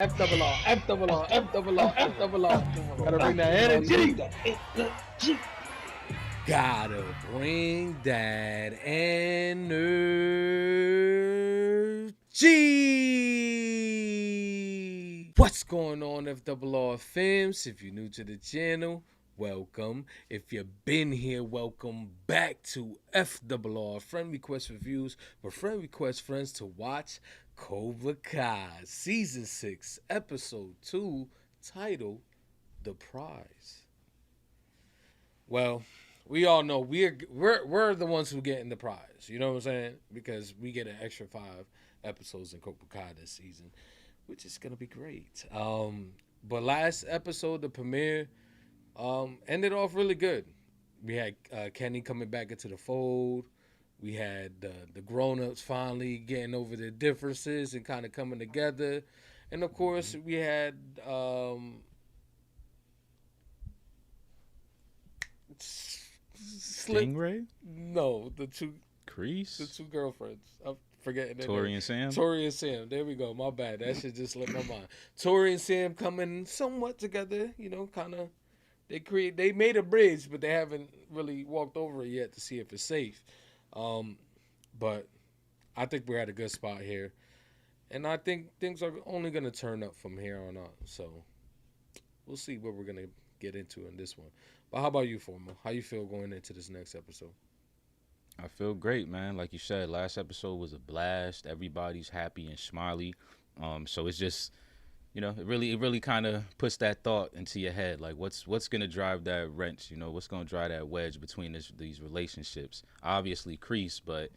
F double R, F double R, F double R, F double R. Gotta bring that energy. Gotta bring that energy. What's going on, FRR fams? If you're new to the channel, welcome. If you've been here, welcome back to FRR, Friend Request Reviews, for friend request friends to watch Cobra Kai, Season 6, Episode 2, titled The Prize. Well, we all know we're the ones who get in the prize, you know what I'm saying? Because we get an extra 5 episodes in Cobra Kai this season, which is gonna be great. But last episode, the premiere, ended off really good. We had Kenny coming back into the fold. We had the grown-ups finally getting over their differences and kind of coming together. And, of course, we had Stingray? No, the two girlfriends. I'm forgetting their Tori name. and Sam? Tori and Sam. There we go. My bad. That shit just slipped my mind. Tori and Sam coming somewhat together, you know, kind of. They made a bridge, but they haven't really walked over it yet to see if it's safe. But I think we're at a good spot here, and I think things are only going to turn up from here on out. So we'll see what we're going to get into in this one. But how about you, Formal? How you feel going into this next episode? I feel great, man. Like you said, last episode was a blast. Everybody's happy and smiley. So it's just, you know, it really kind of puts that thought into your head. Like, what's going to drive that wrench? You know, what's going to drive that wedge between these relationships? Obviously, Kreese, but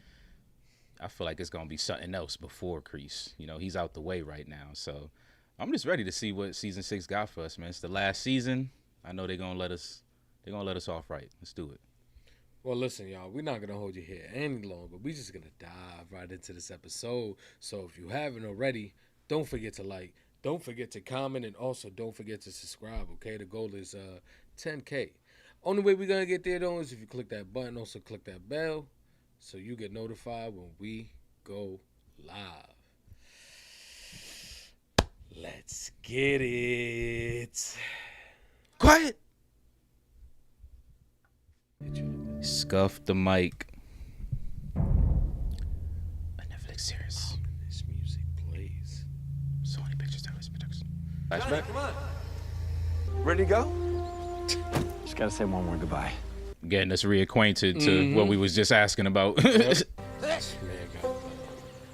I feel like it's going to be something else before Kreese. You know, he's out the way right now. So I'm just ready to see what Season 6 got for us, man. It's the last season. I know they're going to let us off right. Let's do it. Well, listen, y'all, we're not going to hold you here any longer. We're just going to dive right into this episode. So if you haven't already, don't forget to like. Don't forget to comment, and also don't forget to subscribe, okay? The goal is 10K. Only way we're going to get there, though, is if you click that button. Also click that bell so you get notified when we go live. Let's get it. Quiet! Scuff the mic. A Netflix series. This music plays. So many pictures. Johnny, come on. Ready to go? Just gotta say one more goodbye. Getting us reacquainted to what we was just asking about. This man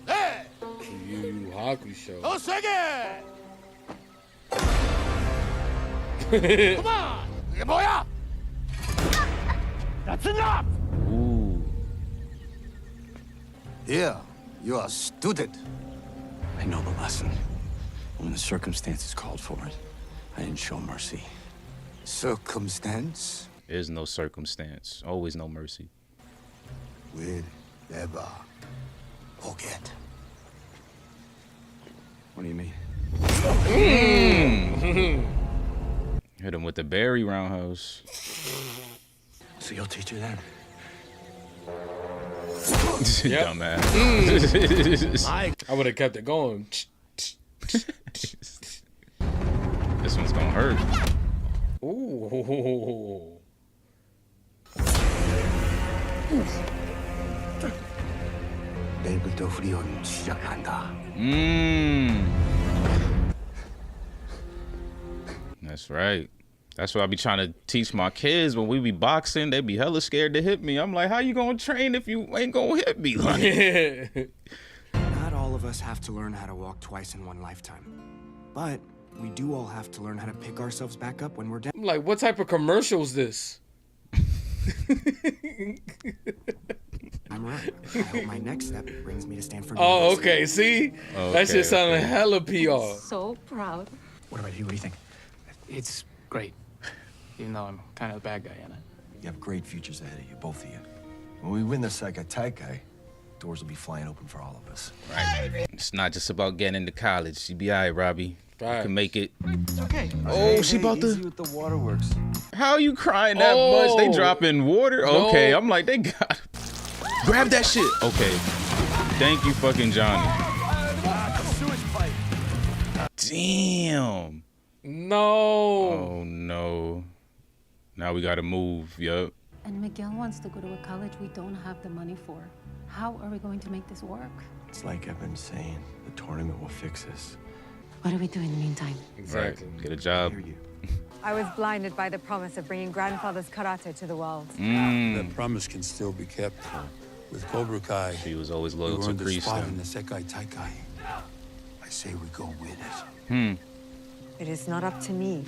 got the Yu Yu Hakusho. Oh, second! Come on! Get boy up! That's enough! Ooh. Here, you are a student. I know the lesson. When the circumstances called for it, I didn't show mercy. Circumstance There's no circumstance. Always no mercy. will never forget. What do you mean? Hit him with the berry roundhouse. So you'll teach her then? Yep. Dumbass. I would have kept it going. This one's gonna hurt. Ooh. 내일부터 훈련 시작한다. That's right. That's what I be trying to teach my kids when we be boxing. They be hella scared to hit me. I'm like, how you gonna train if you ain't gonna hit me? Like, Not all of us have to learn how to walk twice in one lifetime. But we do all have to learn how to pick ourselves back up when we're down. I'm like, what type of commercial is this? I'm right. I hope my next step brings me to Stanford. Oh, University. okay. See? That shit sounded hella PR. So proud. What about you? What do you think? It's great, even though I'm kind of the bad guy in it. You have great futures ahead of you, both of you. When we win the Sakataikai, doors will be flying open for all of us. right. It's not just about getting into college. You be all right, Robbie. You Right. can make it. It's okay. Oh, she about easy to. with the waterworks. How you crying that much? They Oh. dropping water? No. Okay, I'm like, they got. Grab that shit. Okay. Thank you, fucking Johnny. Damn. No. Oh, no. Now we got to move. Yup. And Miguel wants to go to a college we don't have the money for. How are we going to make this work? It's like I've been saying, the tournament will fix this. What do we do in the meantime? Exactly. Right. Get a job. I hear you. I was blinded by the promise of bringing grandfather's karate to the world. That promise can still be kept. With Cobra Kai, She was always you loyal to earned a spot in Kreese. the Sekai Taikai. I say we go with it. It is not up to me.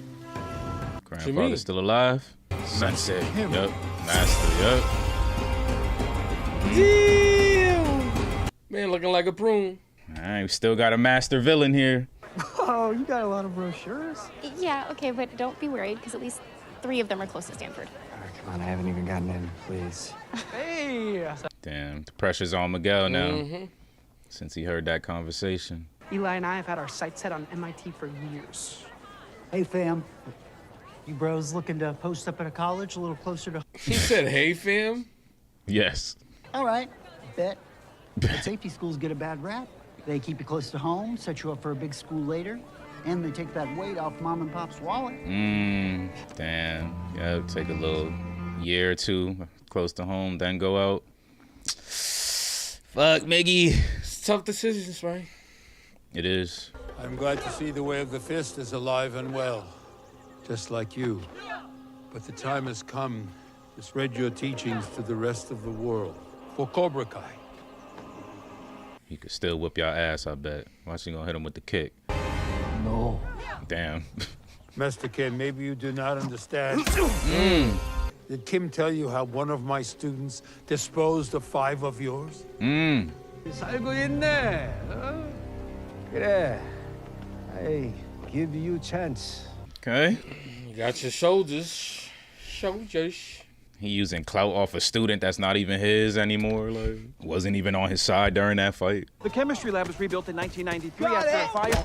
Grandfather's still alive. Sunset. Yup. Master. Yup. Damn. Man, looking like a prune. All right, we still got a master villain here. Oh, you got a lot of brochures. Yeah, okay, but don't be worried, because at least 3 of them are close to Stanford. All right, come on, I haven't even gotten in, please. Hey! Damn, the pressure's on Miguel now. Since he heard that conversation. Eli and I have had our sights set on MIT for years. Hey, fam. You bros looking to post up at a college a little closer to... He said, hey, fam. Yes. All right, bet. But safety schools get a bad rap. They keep you close to home, set you up for a big school later, and they take that weight off mom and pop's wallet. Damn. Yeah, take a little year or 2 close to home, then go out. Fuck, Miggy. It's tough decisions, right? It is. I'm glad to see the way of the fist is alive and well, just like you. But the time has come to spread your teachings to the rest of the world. For Cobra Kai. He could still whip your ass, I bet. Watch, you gonna hit him with the kick. No. Damn. Master Ken, maybe you do not understand. Did Kim tell you how one of my students disposed of 5 of yours? 살고 있네. 그래. I give you chance. Okay. You got your shoulders. Shoulders. He using clout off a student that's not even his anymore. Like, wasn't even on his side during that fight. The chemistry lab was rebuilt in 1993 after a fire.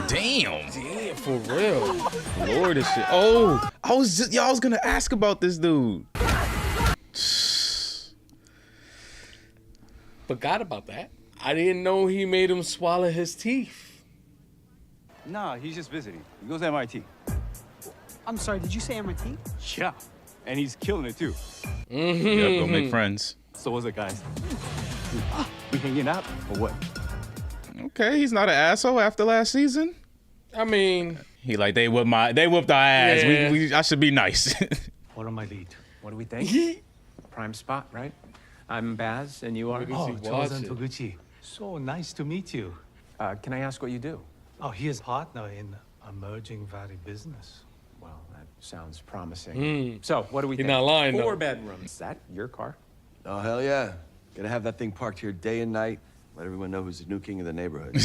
Damn. Damn, for real. Lord, this shit. Oh, I was gonna ask about this dude. Forgot about that. I didn't know he made him swallow his teeth. Nah, he's just visiting. He goes to MIT. I'm sorry, did you say MIT? Yeah. And he's killing it too. Yeah, go make friends. So what's it, guys? We hanging out or what? Okay, he's not an asshole after last season. I mean, He like they whipped our ass. Yeah. I should be nice. What am I lead? What do we think? Prime spot, right? I'm Baz, and you are? Watson. Toguchi. So nice to meet you. Can I ask what you do? Oh, he is partner in emerging valley business. Well, that sounds promising. So, what do we You're think? not lying, though. 4 bedrooms. Is that your car? Oh, hell yeah. Gotta have that thing parked here day and night. Let everyone know who's the new king of the neighborhood.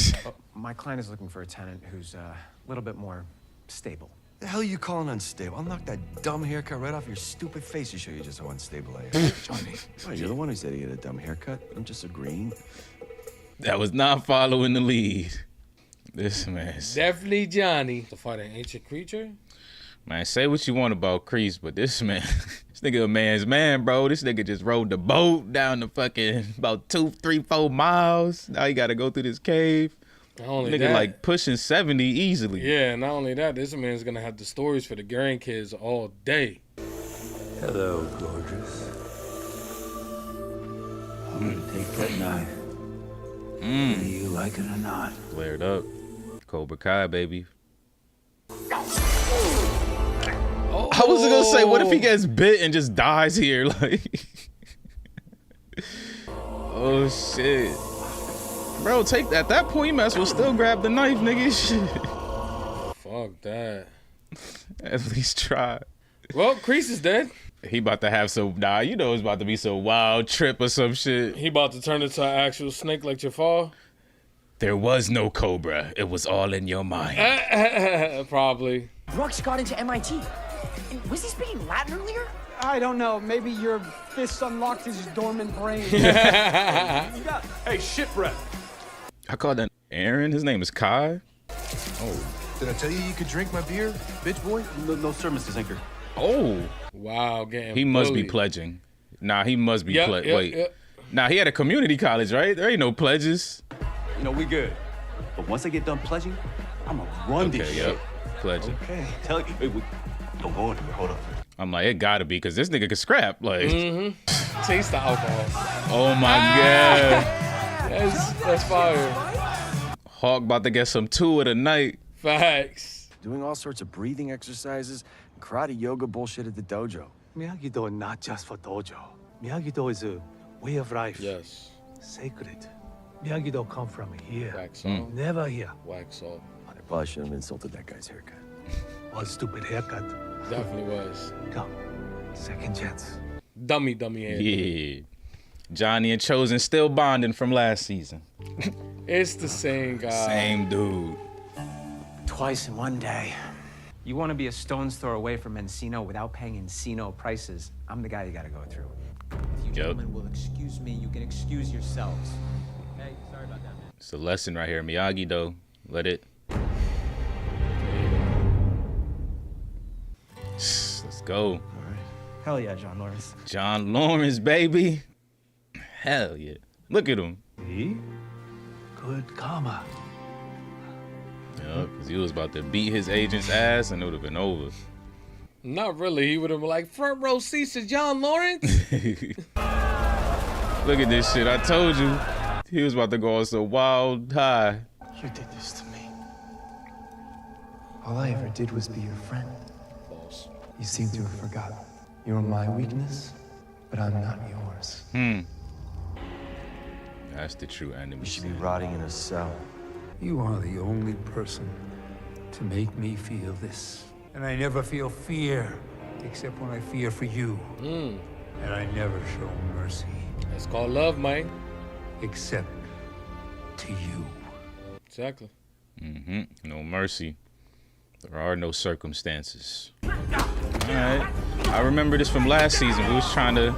My client is looking for a tenant who's a little bit more stable. The hell are you calling unstable? I'll knock that dumb haircut right off your stupid face to show you just how unstable I am. Johnny. Wait, you're the one who said he had a dumb haircut. I'm just agreeing. That was not following the lead. This man. Definitely Johnny. To fight an ancient creature? Man, say what you want about Kreese, but this man, this nigga a man's man, bro. This nigga just rode the boat down the fucking about 2, 3, 4 miles. Now he got to go through this cave. Not only Nigga that, like pushing 70 easily. yeah, not only that, this man's gonna have the stories for the grandkids all day. Hello, gorgeous. I'm gonna take that knife. Whether you like it or not. Flared up. Cobra Kai, baby. I was gonna say, what if he gets bit and just dies here? Like, oh shit, bro, take that. At that point, you might as well still grab the knife, nigga. Shit. Fuck that. At least try. Well, Kreese is dead. He about to have some. Nah, you know it's about to be some wild trip or some shit. He about to turn into an actual snake like Jafar. There was no Cobra. It was all in your mind. Probably. Brooks got into MIT. Was he speaking Latin earlier? I don't know. Maybe your fist unlocked his dormant brain. Hey, shit breath. I called that Aaron. His name is Kai. Oh, did I tell you you could drink my beer, bitch boy? No sir, Mr. Zinker. Oh, Wow, getting he must be bullied. pledging. Nah, he must be Yep, Wait. yep. Nah, he had a community college, right? There ain't no pledges. You know, we good. But once I get done pledging, I'm gonna run this shit. Yep. Pleasure. Okay. Tell you. Hey, don't go anywhere. Hold up. I'm like, it gotta be, because this nigga could scrap. Like, Taste the alcohol. oh my God. That's fire. Hawk about to get some 2 of the night. Facts. Doing all sorts of breathing exercises, karate yoga bullshit at the dojo. Miyagi-Do not just for dojo. Miyagi-Do is a way of life. Yes. Sacred. Miyagi-Do come from here. Wax on. Never here. Wax off. I probably shouldn't have insulted that guy's haircut. What stupid haircut. Definitely was. Come. Second chance. Dummy hair. Yeah. Johnny and Chosen still bonding from last season. It's the same guy. Same dude. Twice in one day. You want to be a stone's throw away from Encino without paying Encino prices, I'm the guy you got to go through. If you gentlemen will excuse me, you can excuse yourselves. Hey, sorry about that, man. It's a lesson right here. Miyagi-Do. Let it. Let's go. All right. Hell yeah, John Lawrence. John Lawrence, baby. Hell yeah. Look at him. See? Good karma. Yeah, because he was about to beat his agent's ass and it would have been over. Not really. He would have been like, front row seats to John Lawrence. Look at this shit. I told you. He was about to go on some wild high. You did this to me. All I ever did was be your friend. False. You seem to have forgotten. You're my weakness, but I'm not yours. That's the true enemy. You should be rotting in a cell. You are the only person to make me feel this. And I never feel fear, except when I fear for you. And I never show mercy. That's called love, man. Except to you. Exactly. No mercy. There are no circumstances. All right. I remember this from last season. We was trying to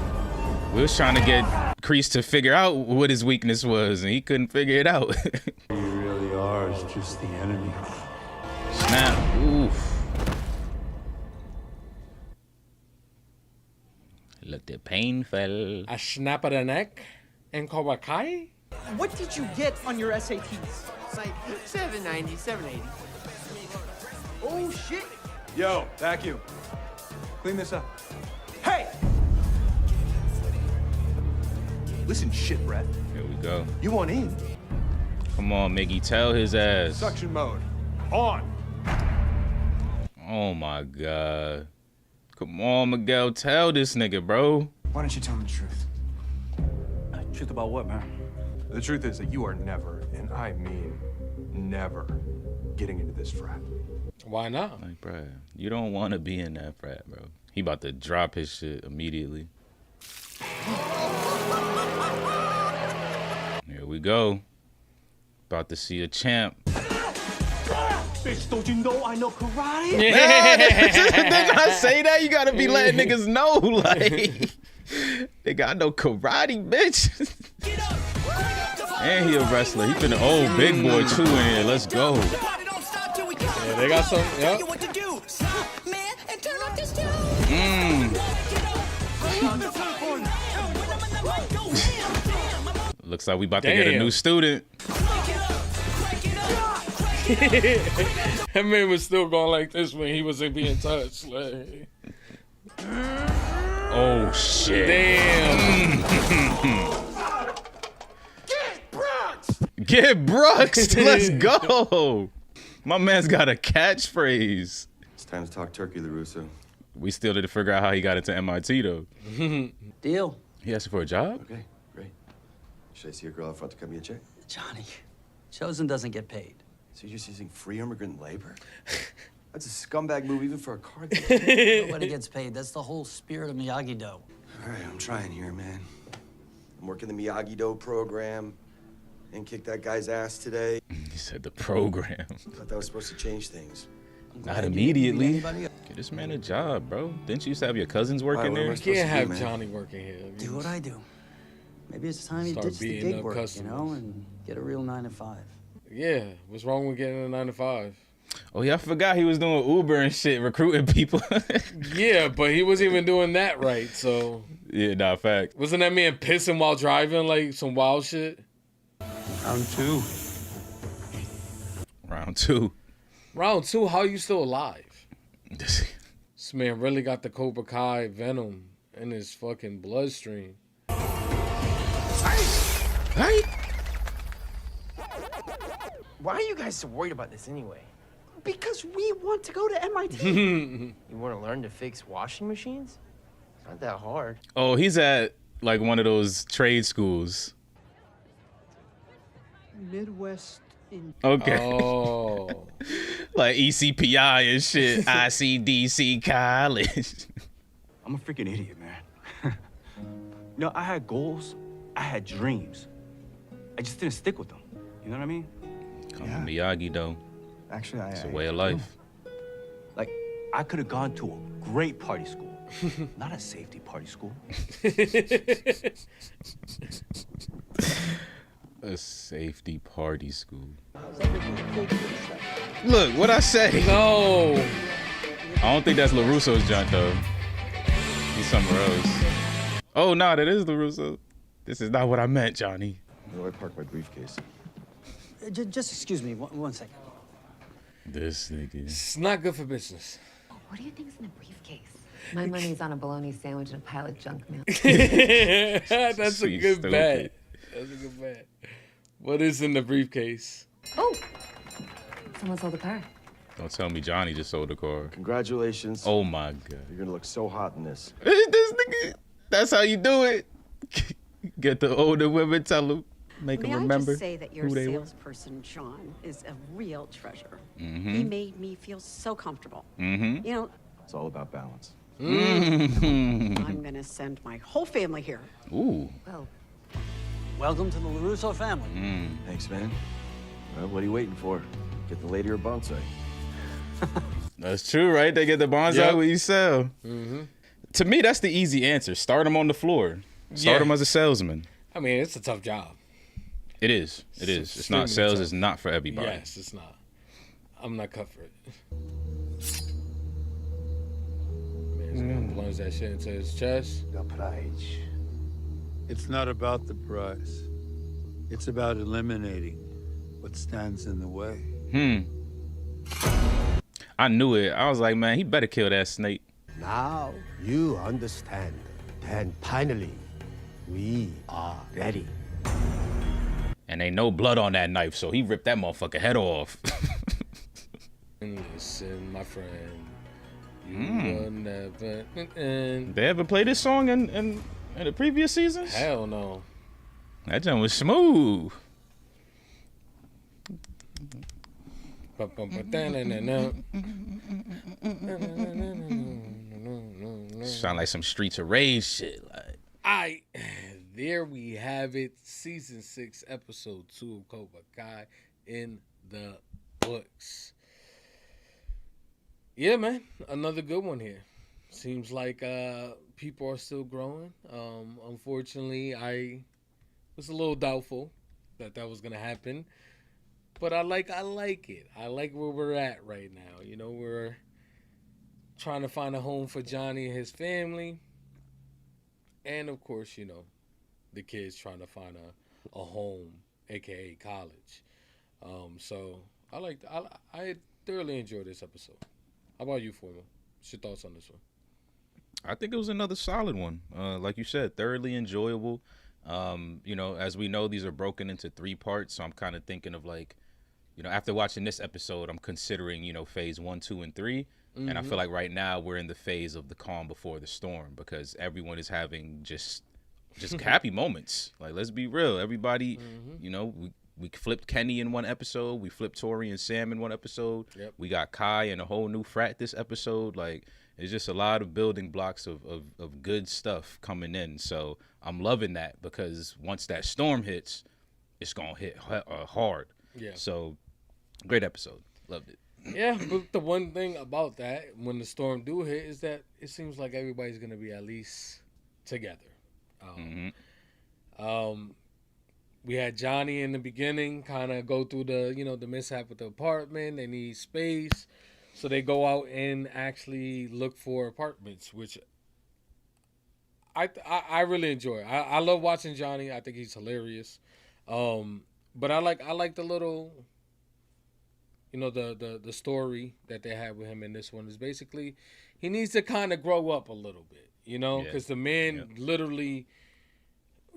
get Kreese to figure out what his weakness was, and he couldn't figure it out. You really are just the enemy. Snap. Oof. Looked at painful. A snap of the neck and Cobra Kai? What did you get on your SATs? It's like 790, 780. Oh, shit. Yo, vacuum. Clean this up. Hey! Listen, shit, Brett. Here we go. You want in? Come on, Miggy. Tell his ass. Suction mode. On. Oh, my God. Come on, Miguel. Tell this nigga, bro. Why don't you tell him the truth? Truth about what, man? The truth is that you are never, and I mean never, getting into this frat. Why not? Like, bro, you don't want to be in that frat, bro. He about to drop his shit immediately. Here we go. About to see a champ. Bitch, don't you know I know karate? Yeah. They gotta say that. You gotta be letting niggas know, like, they got no karate, bitch. And he a wrestler. He been an old big boy too in here. Let's go. Yeah, they got some. Yep. Looks like we about to get a new student. That man was still going like this when he wasn't being touched. Like, oh shit! Damn. Get Brooks. Let's go. My man's got a catchphrase. It's time to talk turkey, LaRusso. We still didn't figure out how he got into MIT though. Deal. He asked for a job? Okay, great. Should I see your girl out front to cut me a check? Johnny, Chosen doesn't get paid. So you're just using free immigrant labor? That's a scumbag move even for a car dealer. Nobody gets paid. That's the whole spirit of Miyagi-Do. All right, I'm trying here, man. I'm working the Miyagi-Do program and kicked that guy's ass today. He said the program. Thought that was supposed to change things. Not immediately. Get this man a job, bro. Didn't you used to have your cousins working there? You can't have Johnny working here. Do what I do. Maybe it's time you Start ditch the beating gig up work, customers. you know, and get a real 9-to-5. Yeah, what's wrong with getting a 9-to-5? Oh yeah, I forgot he was doing Uber and shit, recruiting people. Yeah, but he wasn't even doing that right, so. Yeah, nah, fact. Wasn't that man pissing while driving, like some wild shit? Round two. Round two. Round 2, how you still alive? This man really got the Cobra Kai venom in his fucking bloodstream. Hey! Why are you guys so worried about this anyway? Because we want to go to MIT. You want to learn to fix washing machines? It's not that hard. Oh, he's at like one of those trade schools. Midwest in. Okay. Oh. Like ECPI and shit. ICDC College. I'm a freaking idiot, man. You know, I had goals, I had dreams. I just didn't stick with them. You know what I mean? Come on, Miyagi, though. Actually, It's a way of life. Like, I could have gone to a great party school, not a safety party school. A safety party school. Look, what I say? No. I don't think that's LaRusso's joint, though. He's somewhere else. Oh, no, that is LaRusso. This is not what I meant, Johnny. Where do I park my briefcase? Just excuse me one second. This nigga. It's not good for business. What do you think's in the briefcase? My money's on a bologna sandwich and a pile of junk mail. That's a good Stupid. bet. That's a good bet. What is in the briefcase? Oh, someone sold the car. Don't tell me Johnny just sold the car. Congratulations. Oh, my God. You're gonna look so hot in this. This nigga. That's how you do it. Get the older women, tell them. Make them remember May I just say that your who they were. salesperson, John, is a real treasure. Mm-hmm. He made me feel so comfortable. Mm-hmm. You know, It's all about balance. Mm-hmm. I'm going to send my whole family here. Ooh. Well, Welcome to the LaRusso family. Thanks, man. Well, what are you waiting for? Get the lady or bonsai. That's true, right? They get the bonsai Yep. when you sell. Mm-hmm. To me, that's the easy answer. Start them on the floor. Start them as a salesman. I mean, it's a tough job. It is. It is. It's extremely not sales. tough. It's not for everybody. Yes, it's not. I'm not cut for it. Man's gonna plunge that shit into his chest. The prize. It's not about the prize. It's about eliminating what stands in the way. I knew it. I was like, man, he better kill that snake. Now you understand. Then finally, we are ready. And ain't no blood on that knife, so he ripped that motherfucker head off. Listen, my friend. You will never. They ever play this song in the previous seasons? Hell no. That joint was smooth. Sound like some Streets of Rage shit. Like, there we have it. Season 6, episode 2 of Cobra Kai in the books. Yeah, man, another good one here. Seems like people are still growing. Unfortunately, I was a little doubtful that was gonna happen, but I like it. I like where we're at right now. You know, we're trying to find a home for Johnny and his family, and of course, you know, the kids trying to find a home, aka college. So I thoroughly enjoyed this episode. How about you, Formal? What's your thoughts on this one? I think it was another solid one. Like you said, thoroughly enjoyable. You know, as we know, these are broken into 3 parts. So I'm kind of thinking of like, you know, after watching this episode, I'm considering, you know, phase 1, 2, and 3. And I feel like right now we're in the phase of the calm before the storm because everyone is having just happy moments. Like, let's be real. Everybody, you know, we flipped Kenny in one episode. We flipped Tori and Sam in one episode. Yep. We got Kai and a whole new frat this episode. Like, it's just a lot of building blocks of good stuff coming in. So I'm loving that because once that storm hits, it's going to hit hard. Yeah. So great episode. Loved it. Yeah, but the one thing about that, when the storm do hit, is that it seems like everybody's going to be at least together. We had Johnny in the beginning kind of go through the, you know, the mishap with the apartment. They need space. So they go out and actually look for apartments, which I really enjoy. I love watching Johnny. I think he's hilarious. But I like the little the story that they had with him in this one is basically he needs to kind of grow up a little bit, because the man literally,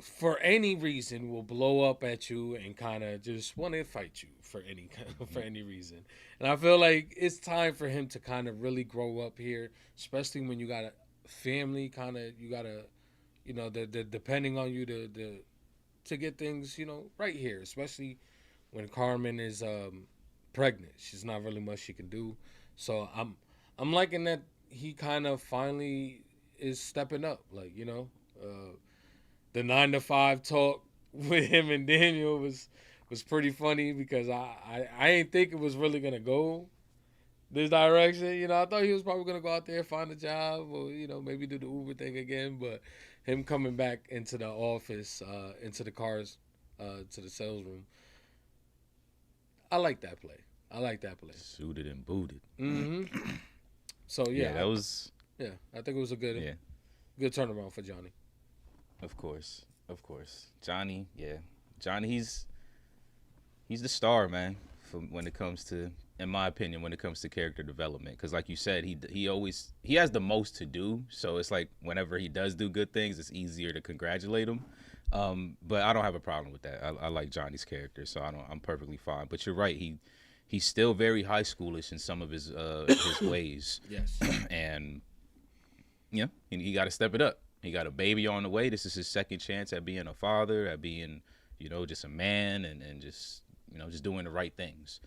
for any reason, will blow up at you and kind of just want to fight you for any reason. And I feel like it's time for him to kind of really grow up here, especially when you got a family. Kind of you gotta, the depending on you to get things right here, especially when Carmen is pregnant. She's not really much she can do. So I'm liking that he kind of finally is stepping up. Like, the 9-to-5 talk with him and Daniel was pretty funny because I ain't think it was really gonna go this direction. I thought he was probably gonna go out there, find a job, or maybe do the Uber thing again. But him coming back into the office, into the cars, to the sales room, I like that play. Suited and booted. Mm-hmm. So yeah, that was. Yeah, I think it was a good turnaround for Johnny. Of course. Johnny, he's the star, man. When it comes to, in my opinion, when it comes to character development, because like you said, he has the most to do. So it's like whenever he does do good things, it's easier to congratulate him. But I don't have a problem with that. I like Johnny's character, so I'm perfectly fine. But you're right, he's still very high schoolish in some of his ways. Yes. And he got to step it up. He got a baby on the way. This is his second chance at being a father, at being, just a man and just, just doing the right things.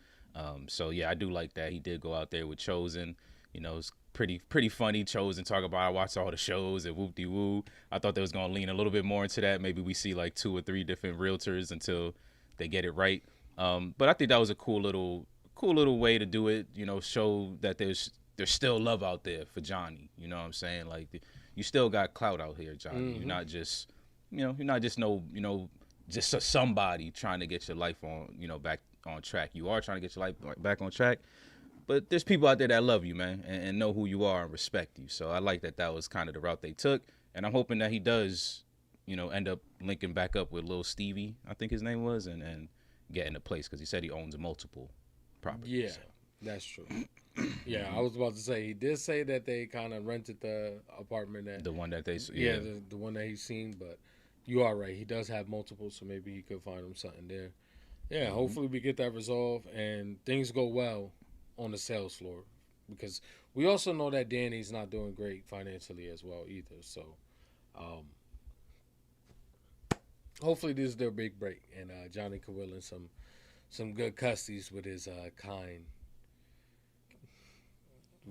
So yeah, I do like that. He did go out there with Chosen. It's pretty funny. Chosen talk about I watch all the shows and whoop-de-woo. I thought they was gonna lean a little bit more into that. Maybe we see like 2 or 3 different realtors until they get it right. But I think that was a cool little way to do it. Show that there's still love out there for Johnny. You know what I'm saying? Like you still got clout out here, Johnny. Mm-hmm. You're not just, just a somebody trying to get your life on, back on track. You are trying to get your life back on track, but there's people out there that love you, man, and know who you are and respect you. So I like that was kind of the route they took, and I'm hoping that he does, end up linking back up with Lil Stevie, I think his name was, and getting a place because he said he owns multiple properties. Yeah, so. That's true. Yeah, I was about to say, he did say that they kind of rented the apartment. The one that they... Yeah, the one that he's seen, but you are right. He does have multiple, so maybe he could find him something there. Yeah, hopefully we get that resolved and things go well on the sales floor, because we also know that Danny's not doing great financially as well either. So hopefully this is their big break, and Johnny can will in some good custies with his kind,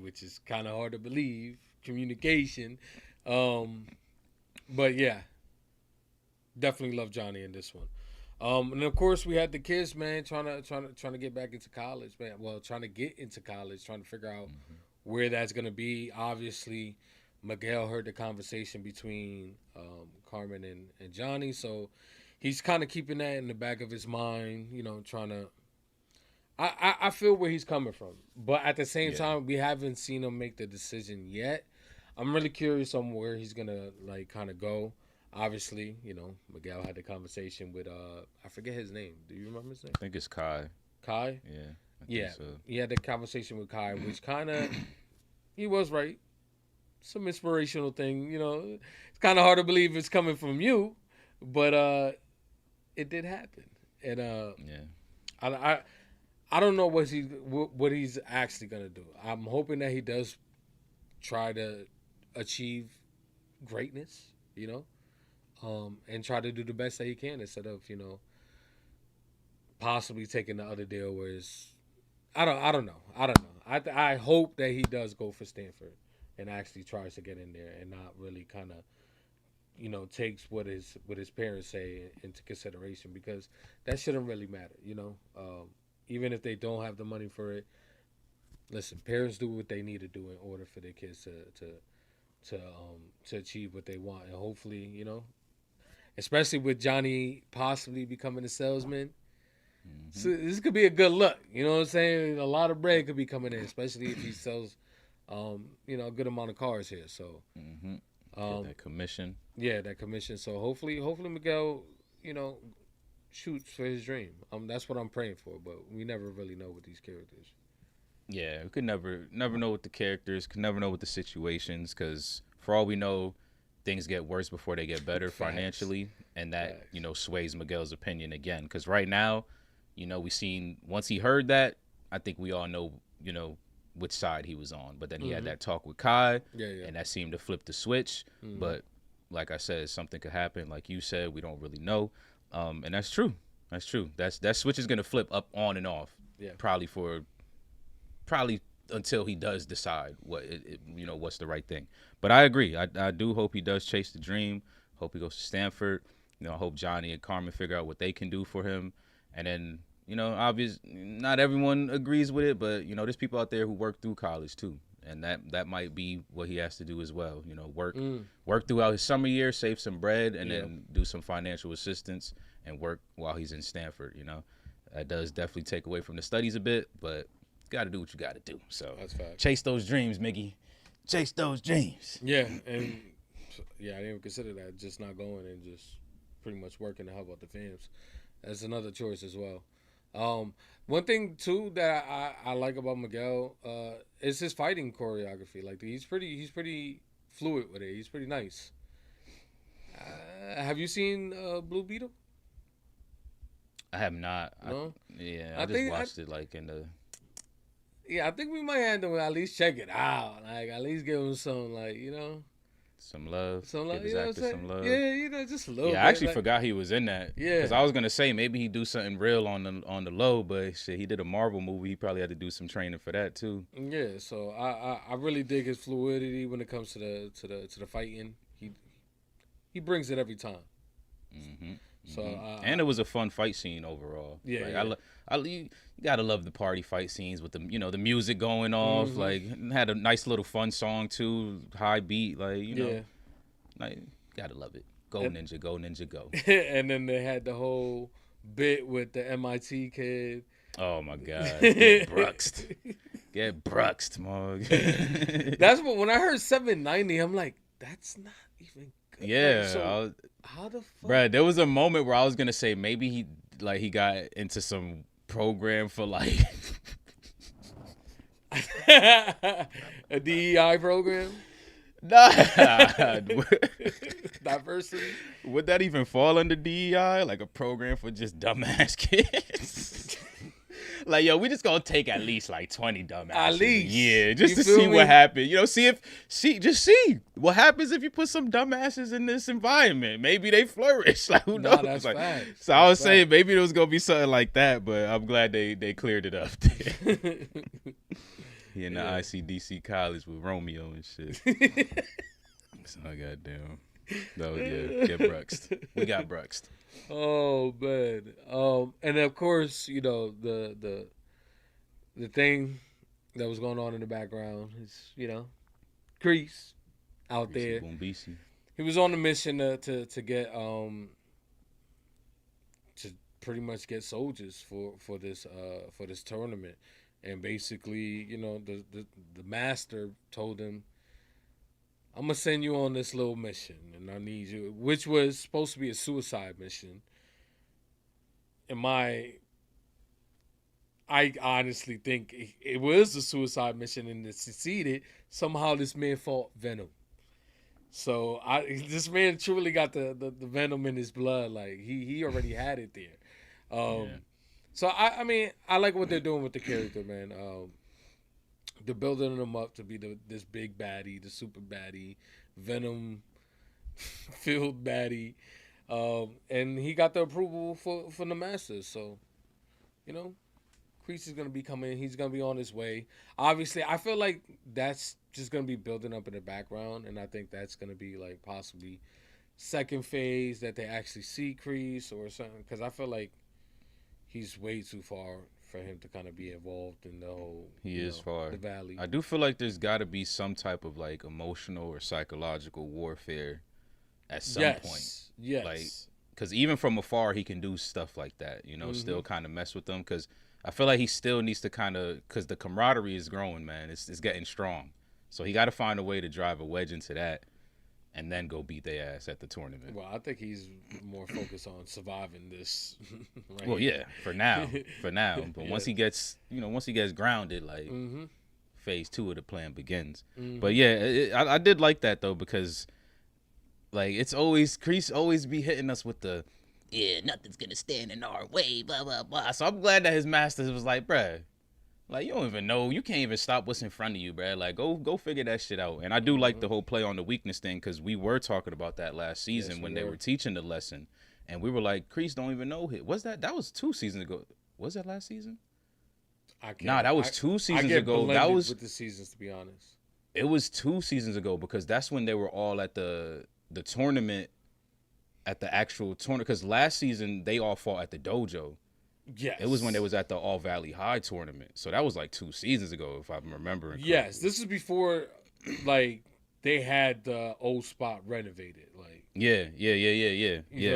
which is kind of hard to believe, communication. But yeah, definitely love Johnny in this one. And of course we had the kids, man, trying to get back into college, man. Well, trying to get into college, trying to figure out where that's gonna be. Obviously, Miguel heard the conversation between Carmen and Johnny, so he's kind of keeping that in the back of his mind, trying to. I feel where he's coming from, but at the same time, we haven't seen him make the decision yet. I'm really curious on where he's gonna kind of go. Obviously, Miguel had the conversation with I forget his name. Do you remember his name? I think it's Kai. Kai? Yeah. So. He had the conversation with Kai, which kind of he was right. Some inspirational thing, It's kind of hard to believe it's coming from you, but it did happen, and I don't know what he's actually gonna do. I'm hoping that he does try to achieve greatness, and try to do the best that he can instead of possibly taking the other deal where it's I don't know. I hope that he does go for Stanford and actually tries to get in there and not really kind of takes what his parents say into consideration, because that shouldn't really matter, even if they don't have the money for it. Listen, parents do what they need to do in order for their kids to achieve what they want, and hopefully, especially with Johnny possibly becoming a salesman, so this could be a good look. You know what I'm saying? A lot of bread could be coming in, especially if he sells, a good amount of cars here. So, that commission. Yeah, that commission. So hopefully Miguel, shoots for his dream. That's what I'm praying for, but we never really know with these characters. Yeah, we could never know with the characters, could never know with the situations, because for all we know, things get worse before they get better financially, and that, you know, sways Miguel's opinion again. Because right now, you know, we seen, once he heard that, I think we all know, you know, which side he was on. But then he had that talk with Kai, and that seemed to flip the switch. But like I said, something could happen. Like you said, we don't really know. And that's true. That's true. That switch is going to flip up, on and off. Yeah. Probably until he does decide what you know, what's the right thing. But I agree. I do hope he does chase the dream. Hope he goes to Stanford. You know, I hope Johnny and Carmen figure out what they can do for him. And then, you know, not everyone agrees with it, but, you know, there's people out there who work through college too. And that might be what he has to do as well. You know, work throughout his summer year, save some bread, and then do some financial assistance and work while he's in Stanford. You know, that does definitely take away from the studies a bit, but you got to do what you got to do. So that's fact. Chase those dreams, Miggy. Chase those dreams. Yeah, and I didn't even consider that. Just not going and just pretty much working to help out the fans. That's another choice as well. One thing too that I like about Miguel is his fighting choreography. Like he's pretty fluid with it. He's pretty nice. Have you seen Blue Beetle? I have not. No? I just watched it like in the. Yeah, I think we might have to at least check it out. Like at least give him some, like, you know, some love. Some love. Give his You know actor what I'm some saying? love. Yeah, you know, just a little. Yeah, bit. I actually like, forgot he was in that. Yeah, because I was gonna say maybe he do something real on the low, but shit, he did a Marvel movie. He probably had to do some training for that too. Yeah, so I really dig his fluidity when it comes to the fighting. He brings it every time. Mm-hmm. So and it was a fun fight scene overall. Yeah, like, you gotta love the party fight scenes with the the music going off. Like had a nice little fun song too, high beat. Like you know, like gotta love it. Go Ninja, go Ninja, go. And then they had the whole bit with the MIT kid. Oh my God, get bruxed, get bruxed, Mog. That's what when I heard 790, I'm like, that's not even. Yeah, like, so how the fuck? Bruh, there was a moment where I was gonna say maybe he got into some program for like a DEI program. Nah, diversity. Would that even fall under DEI? Like a program for just dumbass kids? Like, yo, we just gonna take at least like 20 dumbasses. At least. Yeah, just to see what happens. You know, see what happens if you put some dumbasses in this environment. Maybe they flourish. Like, who knows? That's like, facts. So I was saying maybe there was gonna be something like that, but I'm glad they cleared it up. He in the ICDC college with Romeo and shit. So goddamn. No, yeah, get bruxed. We got bruxed. Oh man. And of course, you know, the thing that was going on in the background is, you know, Kreese out there. Boombisi. He was on a mission to get to pretty much get soldiers for this tournament. And basically, you know, the master told him, I'm going to send you on this little mission, and I need you, which was supposed to be a suicide mission. I honestly think it was a suicide mission, and it succeeded. Somehow this man fought Venom. So this man truly got the Venom in his blood. Like, he already had it there. So, I mean, I like what they're doing with the character, man. They're building him up to be this big baddie, the super baddie, Venom-filled baddie. And he got the approval from the Masters. So, you know, Kreese is going to be coming. He's going to be on his way. Obviously, I feel like that's just going to be building up in the background. And I think that's going to be, like, possibly second phase that they actually see Kreese or something. Because I feel like he's way too far for him to kind of be involved in the whole the valley. I do feel like there's got to be some type of like emotional or psychological warfare at some point. Yes. Like, because even from afar, he can do stuff like that, you know, still kind of mess with them. Because I feel like he still needs to kind of, because the camaraderie is growing, man. It's getting strong. So he got to find a way to drive a wedge into that. and then go beat their ass at the tournament. Well, I think he's more focused on surviving this. Right? Well, yeah, for now. But once he gets, once he gets grounded, like phase 2 of the plan begins. But yeah, I did like that though, because like it's always Kreese always be hitting us with the nothing's gonna stand in our way, blah blah blah. So I'm glad that his master was like, bruh, like you don't even know, you can't even stop what's in front of you, bruh. Like go figure that shit out. And I do like the whole play on the weakness thing, because we were talking about that last season when they were teaching the lesson, and we were like, Kreese don't even know it. Was that was 2 seasons ago? Was that last season? That was 2 seasons ago. That was with the seasons, to be honest. It was 2 seasons ago, because that's when they were all at the tournament, at the actual tournament. Because last season they all fought at the dojo. Yes. It was when they was at the All Valley High tournament. So that was like 2 seasons ago, if I'm remembering correctly. Yes, this is before like they had the old spot renovated. Like Yeah.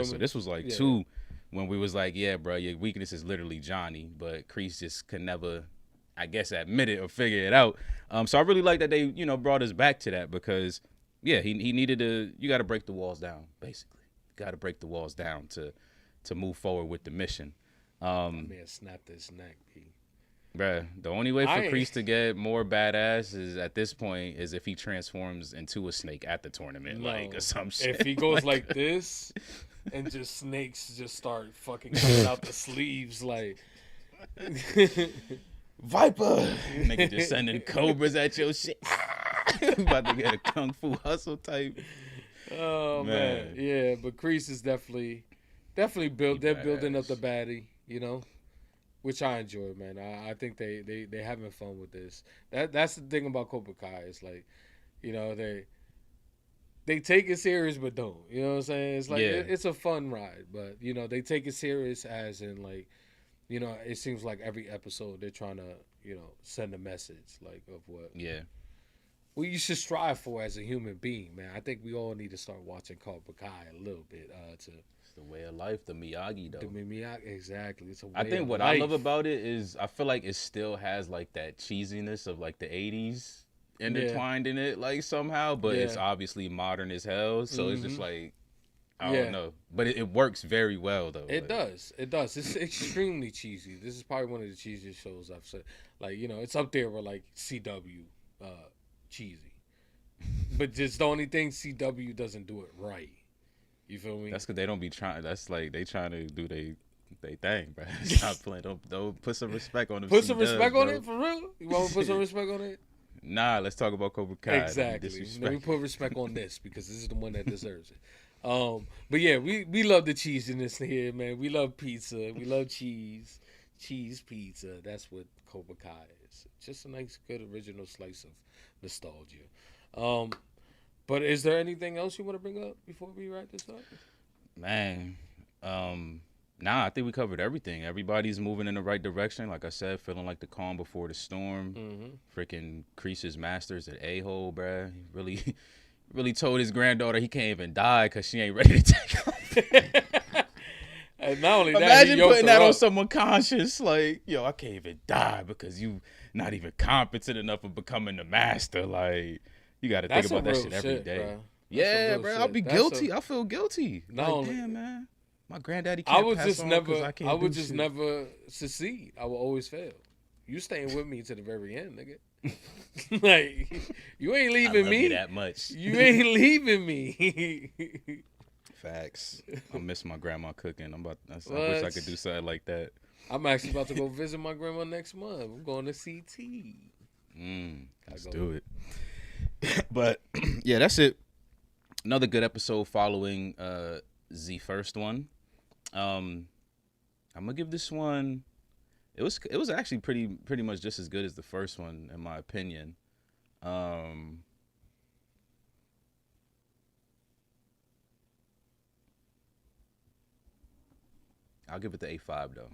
So this was like 2 when we was like, yeah, bro, your weakness is literally Johnny, but Kreese just could never, I guess, admit it or figure it out. So I really like that they, brought us back to that, because he needed to. You got to break the walls down, basically. Got to break the walls down to move forward with the mission. Man, snapped his neck, P. Bruh, the only way for Kreese to get more badass is at this point is if he transforms into a snake at the tournament, like or some shit. If he goes like this and just snakes just start fucking coming out the sleeves, like Viper, nigga just sending cobras at your shit. About to get a kung fu hustle type. Oh man. Yeah, but Kreese is definitely they're building up the baddie, which I enjoy, man. I think they having fun with this. That's the thing about Cobra Kai. It's like, they take it serious but don't. You know what I'm saying? It's like it's a fun ride, but they take it serious as in like, it seems like every episode they're trying to, send a message like of what you should strive for as a human being, man. I think we all need to start watching Cobra Kai a little bit to. It's the way of life, the Miyagi though. The Miyagi, exactly. It's a way I think of what life. I love about it is I feel like it still has like that cheesiness of like the 80s intertwined in it, like somehow, but it's obviously modern as hell. So it's just like, I don't know, but it works very well though. It does. It's extremely cheesy. This is probably one of the cheesiest shows I've seen. Like, it's up there with like CW cheesy. But just the only thing CW doesn't do it right. You feel me? That's because they don't be trying. That's like they trying to do they thing, bro. Stop playing. Don't put some respect on them. Put some respect on it, for real? You want to put some respect on it? Nah, let's talk about Cobra Kai. Exactly. Let me put respect on this, because this is the one that deserves it. But yeah, we love the cheesiness here, man. We love pizza. We love cheese pizza. That's what Cobra Kai is. Just a nice, good original slice of nostalgia. But is there anything else you want to bring up before we wrap this up? Man, nah, I think we covered everything. Everybody's moving in the right direction. Like I said, feeling like the calm before the storm. Freaking Kreese's masters at a-hole, bruh. He really told his granddaughter he can't even die because she ain't ready to take off. And not only that, imagine putting that on someone conscious. Like, yo, I can't even die because you not even competent enough of becoming the master. Like, you got to think about that shit every day. Bro. Yeah, bro. I'll be guilty. I feel guilty. Like, damn, man. My granddaddy can't I would just never succeed. I will always fail. You staying with me to the very end, nigga. Like, you ain't leaving me you that much. You ain't leaving me. Facts. I miss my grandma cooking. I wish I could do something like that. I'm actually about to go visit my grandma next month. I'm going to CT. Let's do it. But yeah, that's it. Another good episode following the first one. I'm gonna give this one. It was actually pretty much just as good as the first one, in my opinion. I'll give it the A5 though.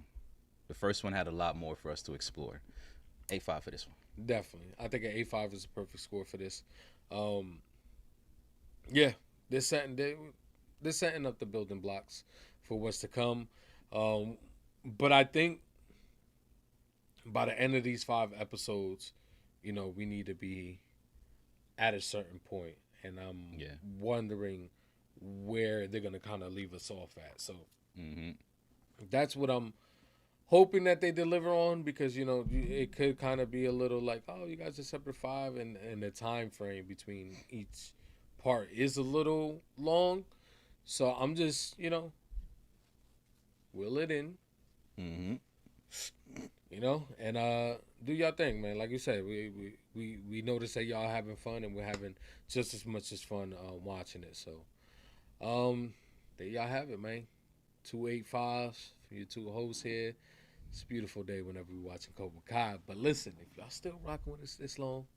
The first one had a lot more for us to explore. A5 for this one. Definitely. I think an A5 is a perfect score for this. Yeah, they're setting up the building blocks for what's to come. But I think by the end of these 5 episodes, we need to be at a certain point. and I'm wondering where they're gonna kind of leave us off at. So that's what I'm hoping that they deliver on, because it could kind of be a little like, oh, you guys are separate 5, and the time frame between each part is a little long. So I'm just will it in, and do y'all thing, man. Like you said, we noticed that y'all having fun, and we're having just as much as fun watching it. So there y'all have it, man. 285 for your 2 hosts here. It's a beautiful day whenever we're watching Cobra Kai. But listen, if y'all still rocking with us this long,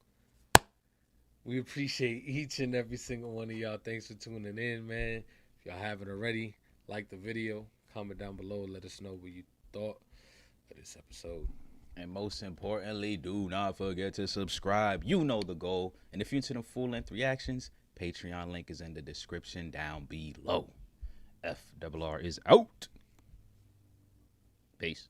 we appreciate each and every single one of y'all. Thanks for tuning in, man. If y'all haven't already, like the video, comment down below, let us know what you thought of this episode. And most importantly, do not forget to subscribe. You know the goal. And if you're into the full-length reactions, Patreon link is in the description down below. FRR is out. Peace.